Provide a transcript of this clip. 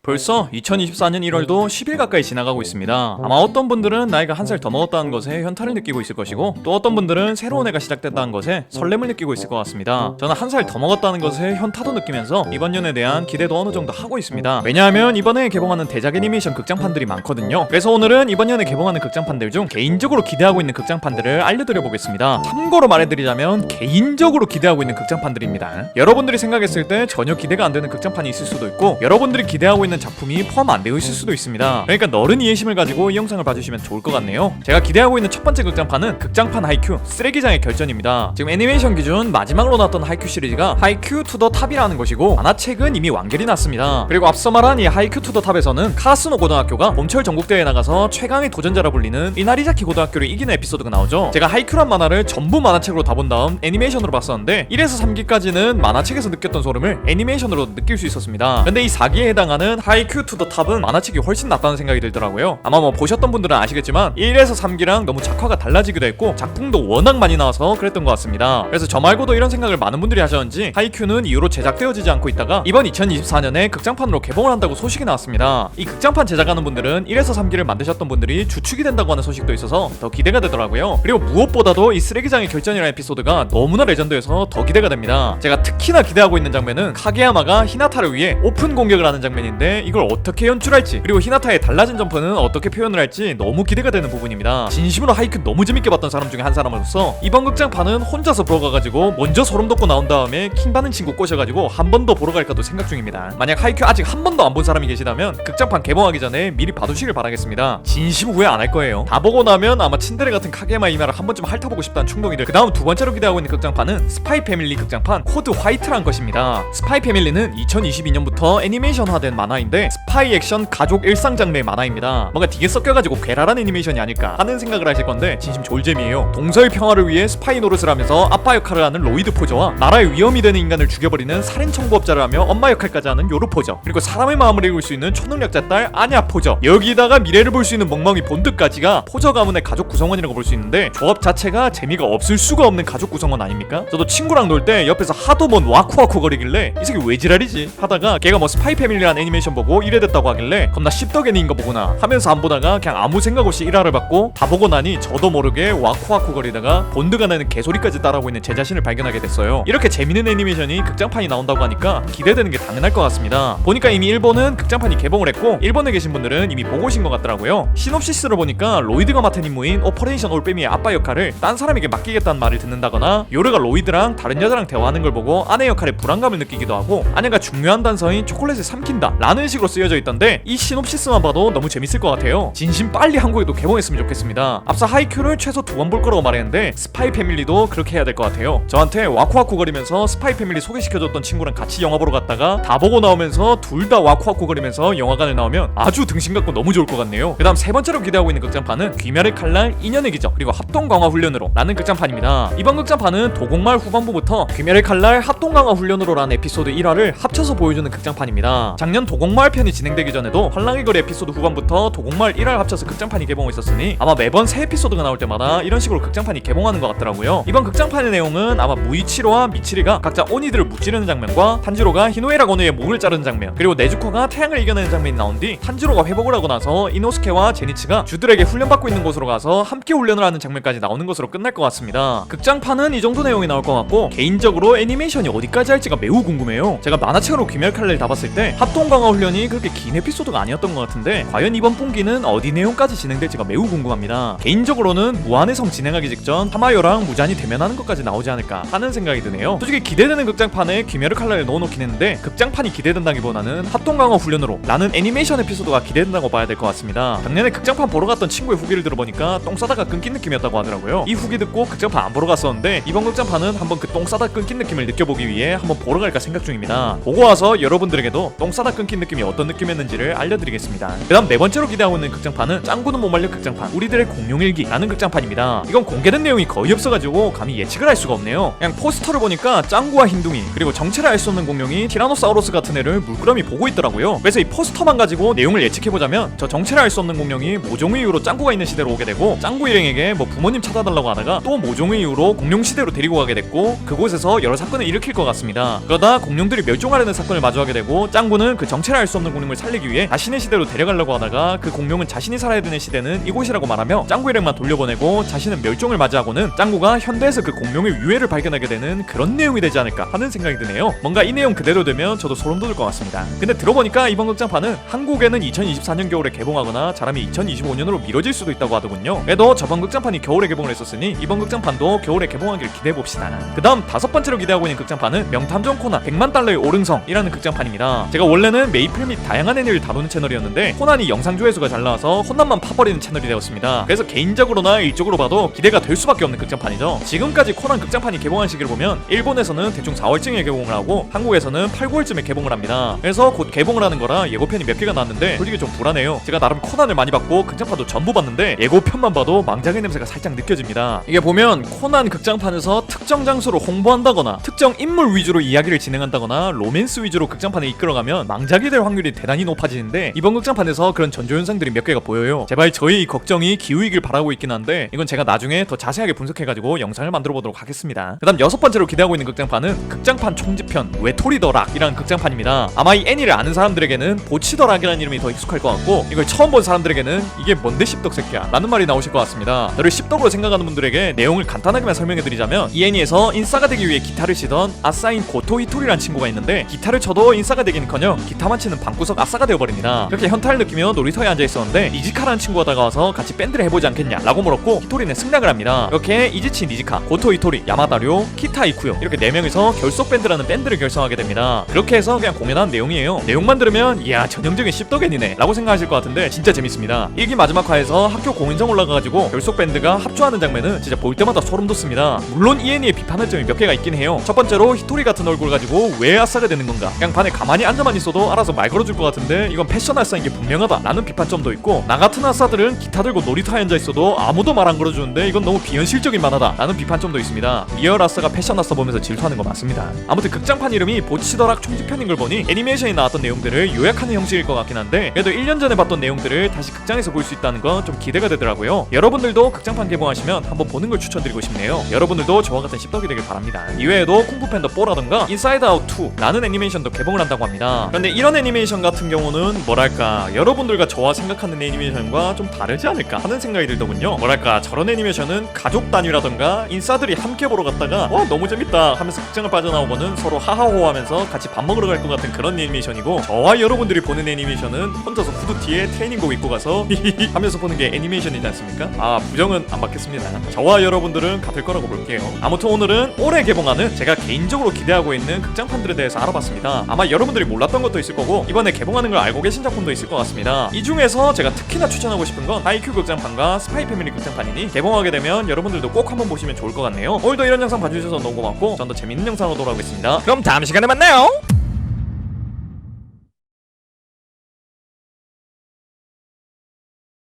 벌써 2024년 1월도 10일 가까이 지나가고 있습니다. 아마 어떤 분들은 나이가 한 살 더 먹었다는 것에 현타를 느끼고 있을 것이고, 또 어떤 분들은 새로운 해가 시작됐다는 것에 설렘을 느끼고 있을 것 같습니다. 저는 한 살 더 먹었다는 것에 현타도 느끼면서 이번 년에 대한 기대도 어느 정도 하고 있습니다. 왜냐하면 이번에 개봉하는 대작 애니메이션 극장판들이 많거든요. 그래서 오늘은 이번 년에 개봉하는 극장판들 중 개인적으로 기대하고 있는 극장판들을 알려드려 보겠습니다. 참고로 말해드리자면 개인적으로 기대하고 있는 극장판들입니다. 여러분들이 생각했을 때 전혀 기대가 안 되는 극장판이 있을 수도 있고, 여러분들이 기대하고 있는 작품이 포함 안 되어 있을 수도 있습니다. 그러니까 너른 이해심을 가지고 이 영상을 봐주시면 좋을 것 같네요. 제가 기대하고 있는 첫 번째 극장판은 극장판 하이큐 쓰레기장의 결전입니다. 지금 애니메이션 기준 마지막으로 나왔던 하이큐 시리즈가 하이큐 투 더 탑이라는 것이고, 만화책은 이미 완결이 났습니다. 그리고 앞서 말한 이 하이큐 투 더 탑에서는 카스노 고등학교가 봄철 전국대회에 나가서 최강의 도전자라 불리는 이나리자키 고등학교를 이기는 에피소드가 나오죠. 제가 하이큐란 만화를 전부 만화책으로 다 본 다음 애니메이션으로 봤었는데 1에서 3기까지는 만화책에서 느꼈던 소름을 애니메이션으로 느낄 수 있었습니다. 근데 이 4기에 해당하는 하이큐 투 더 탑은 만화책이 훨씬 낫다는 생각이 들더라고요. 아마 뭐 보셨던 분들은 아시겠지만 1에서 3기랑 너무 작화가 달라지기도 했고 작품도 워낙 많이 나와서 그랬던 것 같습니다. 그래서 저 말고도 이런 생각을 많은 분들이 하셨는지 하이큐는 이후로 제작되어지지 않고 있다가 이번 2024년에 극장판으로 개봉을 한다고 소식이 나왔습니다. 이 극장판 제작하는 분들은 1에서 3기를 만드셨던 분들이 주축이 된다고 하는 소식도 있어서 더 기대가 되더라고요. 그리고 무엇보다도 이 쓰레기장의 결전이라는 에피소드가 너무나 레전드여서 더 기대가 됩니다. 제가 특히나 기대하고 있는 장면은 카게야마가 히나타를 위해 오픈 공격을 하는 장면인데, 이걸 어떻게 연출할지, 그리고 히나타의 달라진 점프는 어떻게 표현을 할지 너무 기대가 되는 부분입니다. 진심으로 하이큐 너무 재밌게 봤던 사람 중에 한 사람으로서 이번 극장판은 혼자서 보러 가가지고 먼저 소름 돋고 나온 다음에 킹받는 친구 꼬셔가지고 한 번 더 보러 갈까도 생각 중입니다. 만약 하이큐 아직 한 번도 안 본 사람이 계시다면 극장판 개봉하기 전에 미리 봐두시길 바라겠습니다. 진심 후회 안 할 거예요. 다 보고 나면 아마 친데레 같은 카게야마 이마를 한 번쯤 핥아보고 싶다는 충동이 들. 그 다음 두 번째로 기대하고 있는 극장판은 스파이 패밀리 극장판 코드 화이트란 것입니다. 스파이 패밀리는 2022년부터 애니메이션화된 만화인데 스파이 액션 가족 일상 장르의 만화입니다. 뭔가 되게 섞여가지고 괴랄한 애니메이션이 아닐까 하는 생각을 하실 건데 진심 졸잼이에요. 동서의 평화를 위해 스파이 노릇을 하면서 아빠 역할을 하는 로이드 포저와 나라의 위험이 되는 인간을 죽여버리는 살인 청부업자를 하며 엄마 역할까지 하는 요루 포저, 그리고 사람의 마음을 읽을 수 있는 초능력자 딸 아냐 포저, 여기다가 미래를 볼 수 있는 멍멍이 본드까지가 포저 가문의 가족 구성원이라고 볼 수 있는데, 조합 자체가 재미가 없을 수가 없는 가족 구성원 아닙니까? 저도 친구랑 놀 때 옆에서 하도 뭔 와쿠와쿠 거리길래 이 새끼 왜 지랄이지 하다가 걔가 뭐 스파이 패밀리라는 애니메이션 보고 이래 됐다고 하길래 겁나 씹덕애니인가 보구나 하면서 안 보다가 그냥 아무 생각 없이 1화를 받고 다 보고 나니 저도 모르게 와쿠와쿠 거리다가 본드가 내는 개소리까지 따라하고 있는 제 자신을 발견하게 됐어요. 이렇게 재밌는 애니메이션이 극장판이 나온다고 하니까 기대되는 게 당연할 것 같습니다. 보니까 이미 일본은 극장판이 개봉을 했고 일본에 계신 분들은 이미 보고 오신 것 같더라고요. 시놉시스를 보니까 로이드가 맡은 임무인 오퍼레이션 올빼미의 아빠 역할을 딴 사람에게 맡기겠다는 말을 듣는다거나, 요르가 로이드랑 다른 여자랑 대화하는 걸 보고 아내 역할에 불안감을 느끼기도 하고, 아내가 중요한 단서인 초콜릿을 삼킨다 라는 식으로 쓰여져 있던데, 이 시놉시스만 봐도 너무 재밌을 것 같아요. 진심 빨리 한국에도 개봉했으면 좋겠습니다. 앞서 하이큐를 최소 2번 볼 거라고 말했는데 스파이 패밀리도 그렇게 해야 될 것 같아요. 저한테 와쿠와쿠 거리면서 스파이 패밀리 소개시켜줬던 친구랑 같이 영화 보러 갔다가 다 보고 나오면서 둘 다 와쿠와쿠 거리면서 영화관을 나오면 아주 등신 같고 너무 좋을 것 같네요. 그 다음 세 번째로 기대하고 있는 극장판은 귀멸의 칼날 인연의 기적 그리고 합동 강화 훈련으로 라는 극장판입니다. 이번 극장판은 도곡말 후반부부터 귀멸의 칼날 합동 강화 훈련으로 라는 에피소드 1화를 합쳐서 보여주는 극장판입니다. 작년 도곡마을 편이 진행되기 전에도 환랑의 거리 에피소드 후반부터 도곡마을 1화를 합쳐서 극장판이 개봉했었으니 아마 매번 새 에피소드가 나올 때마다 이런 식으로 극장판이 개봉하는 것 같더라고요. 이번 극장판의 내용은 아마 무이치로와 미치리가 각자 오니들을 무찌르는 장면과 탄지로가 히노에라 고노의 목을 자르는 장면, 그리고 네즈코가 태양을 이겨내는 장면이 나온 뒤 탄지로가 회복을 하고 나서 이노스케와 제니치가 쥐들에게 훈련받고 있는 곳으로 가서 함께 훈련을 하는 장면까지 나오는 것으로 끝날 것 같습니다. 극장판은 이 정도 내용이 나올 것 같고, 개인적으로 애니메이션이 어디까지 할지가 매우 궁금해요. 제가 만화책으로 귀멸 칼날을 다 봤을 때 합동 강화 훈련이 그렇게 긴 에피소드가 아니었던 것 같은데, 과연 이번 분기는 어디 내용까지 진행될지가 매우 궁금합니다. 개인적으로는 무한의 섬 진행하기 직전 하마요랑 무잔이 대면하는 것까지 나오지 않을까 하는 생각이 드네요. 솔직히 기대되는 극장판에 귀멸의 칼날을 넣어놓긴 했는데 극장판이 기대된다기보다는 합동 강화 훈련으로 라는 애니메이션 에피소드가 기대된다고 봐야 될 것 같습니다. 작년에 극장판 보러 갔던 친구의 후기를 들어보니까 똥 싸다가 끊긴 느낌이었다고 하더라고요. 이 후기 듣고 극장판 안 보러 갔었는데 이번 극장판은 한번 그 똥 싸다 끊긴 느낌을 느껴보기 위해 한번 보러 갈까 생각 중입니다. 보고 와서 여러분들에게도 똥 싸다 끊긴 느낌이 어떤 느낌이었는지를 알려드리겠습니다. 그 다음 네 번째로 기대하고 있는 극장판은 짱구는 못 말려 극장판 우리들의 공룡일기라는 극장판입니다. 이건 공개된 내용이 거의 없어가지고 감히 예측을 할 수가 없네요. 그냥 포스터를 보니까 짱구와 흰둥이 그리고 정체를 알 수 없는 공룡이 티라노사우루스 같은 애를 물끄러미 보고 있더라고요. 그래서 이 포스터만 가지고 내용을 예측해보자면 저 정체를 알 수 없는 공룡이 모종의 이유로 짱구가 있는 시대로 오게 되고, 짱구 일행에게 뭐 부모님 찾아달라고 하다가 또 모종의 이유로 공룡 시대로 데리고 가게 됐고, 그곳에서 여러 사건을 일으킬 것 같습니다. 그러다 공룡들이 멸종하려는 사건을 마주하게 되고 짱구는 그 정체를 알 수 없는 공룡을 살리기 위해 자신의 시대로 데려가려고 하다가 그 공룡은 자신이 살아야 되는 시대는 이곳이라고 말하며 짱구 일행만 돌려보내고 자신은 멸종을 맞이하고는 짱구가 현대에서 그 공룡의 유해를 발견하게 되는 그런 내용이 되지 않을까 하는 생각이 드네요. 뭔가 이 내용 그대로 되면 저도 소름 돋을 것 같습니다. 근데 들어보니까 이번 극장판은 한국에는 2024년 겨울에 개봉하거나 잘하면 2025년으로 미뤄질 수도 있다고 하더군요. 그래도 저번 극장판이 겨울에 개봉을 했었으니 이번 극장판도 겨울에 개봉하길 기대해봅시다. 그 다음 5번째로 기대하고 있는 극장판은 명탐정 코난 100만 달러의 오릉성이라는 극장판입니다. 제가 원래는 메이플 및 다양한 애니를 다루는 채널이었는데 코난이 영상 조회수가 잘 나와서 코난만 파버리는 채널이 되었습니다. 그래서 개인적으로나 일적으로 봐도 기대가 될 수밖에 없는 극장판이죠. 지금까지 코난 극장판이 개봉한 시기를 보면 일본에서는 대충 4월쯤에 개봉을 하고 한국에서는 8, 9월쯤에 개봉을 합니다. 그래서 곧 개봉을 하는 거라 예고편이 몇 개가 나왔는데 솔직히 좀 불안해요. 제가 나름 코난을 많이 봤고 극장판도 전부 봤는데 예고편만 봐도 망작의 냄새가 살짝 느껴집니다. 이게 보면 코난 극장판에서 특정 장소를 홍보한다거나 특정 인물 위주로 이야기를 진행한다거나 로맨스 위주로 극장판에 이끌어가면 망작이 될 확률이 대단히 높아지는데 이번 극장판에서 그런 전조현상들이 몇 개가 보여요. 제발 저희 이 걱정이 기우이길 바라고 있긴 한데 이건 제가 나중에 더 자세하게 분석해가지고 영상을 만들어 보도록 하겠습니다. 그 다음 6번째로 기대하고 있는 극장판은 극장판 총집편 외톨이더락이라는 극장판입니다. 아마 이 애니를 아는 사람들에게는 보치더락이라는 이름이 더 익숙할 것 같고 이걸 처음 본 사람들에게는 이게 뭔데 씹덕새끼야 라는 말이 나오실 것 같습니다. 너를 씹덕으로 생각하는 분들에게 내용을 간단하게만 설명해드리자면 이 애니에서 인싸가 되기 위해 기타를 치던 아싸인 고토 히토리라는 친구가 있는데 기타를 쳐도 인싸가 되기는커녕 기타만 치는 방구석 아싸가 되어버립니다. 그렇게 현타를 느끼며 놀이터에 앉아있었는데 니지카라는 친구가 다가와서 같이 밴드를 해보지 않겠냐 라고 물었고 히토리는 승낙을 합니다. 이렇게 이지치 니지카, 고토 히토리, 야마다료, 키타 이쿠요 이렇게 4명이서 결속 밴드라는 밴드를 결성하게 됩니다. 그렇게 해서 그냥 공연한 내용이에요. 내용만 들으면 이야 전형적인 씹덕애니네 라고 생각하실 것 같은데 진짜 재밌습니다. 1기 마지막 화에서 학교 공연장 올라가가지고 결속 밴드가 합주하는 장면은 진짜 볼 때마다 소름 돋습니다. 물론 이 애니에 비판할 점이 몇 개가 있긴 해요. 첫 번째로 히토리 같은 얼굴 가지고 왜 아싸가 되는 건가, 그냥 반에 가만히 앉아만 있어도 알아서 말 걸어줄 것 같은데 이건 패션 아싸인 게 분명하다 라는 비판점도 있고, 나 같은 아싸들은 기타 들고 놀이터에 앉아 있어도 아무도 말 안 걸어주는데 이건 너무 비현실적인 만화다 라는 비판점도 있습니다. 리얼 아싸가 패션 아싸 보면서 질투하는 거 맞습니다. 아무튼 극장판 이름이 보치더락 총집편인 걸 보니 애니메이션에 나왔던 내용들을 요약하는 형식일 것 같긴 한데 그래도 1년 전에 봤던 내용들을 다시 극장에서 볼 수 있다는 건 좀 기대가 되더라고요. 여러분들도 극장판 개봉하시면 한번 보는 걸 추천드리고 싶네요. 여러분들도 저와 같은 씹덕이 되길 바랍니다. 이외에도 쿵푸 팬더 4라던가 인사이드 아웃 2라는 애니메이션도 개봉을 한다고 합니다. 그런데 이런 애니메이션 같은 경우는 뭐랄까 여러분들과 저와 생각하는 애니메이션과 좀 다르지 않을까 하는 생각이 들더군요. 뭐랄까 저런 애니메이션은 가족 단위라던가 인싸들이 함께 보러 갔다가 와 너무 재밌다 하면서 극장을 빠져나오고는 서로 하하호하면서 같이 밥 먹으러 갈 것 같은 그런 애니메이션이고, 저와 여러분들이 보는 애니메이션은 혼자서 후드티에 트레이닝복 입고 가서 히히히 하면서 보는 게 애니메이션이지 않습니까? 아 부정은 안 받겠습니다. 저와 여러분들은 같을 거라고 볼게요. 아무튼 오늘은 올해 개봉하는 제가 개인적으로 기대하고 있는 극장판들에 대해서 알아봤습니다. 아마 여러분들이 몰랐던 것도 있을 거고 이번에 개봉하는 걸 알고 계신 작품도 있을 것 같습니다. 이 중에서 제가 특히나 추천하고 싶은 건 하이큐 극장판과 스파이 패밀리 극장판이니 개봉하게 되면 여러분들도 꼭 한번 보시면 좋을 것 같네요. 오늘도 이런 영상 봐주셔서 너무 고맙고 전 더 재밌는 영상으로 돌아오겠습니다. 그럼 다음 시간에 만나요.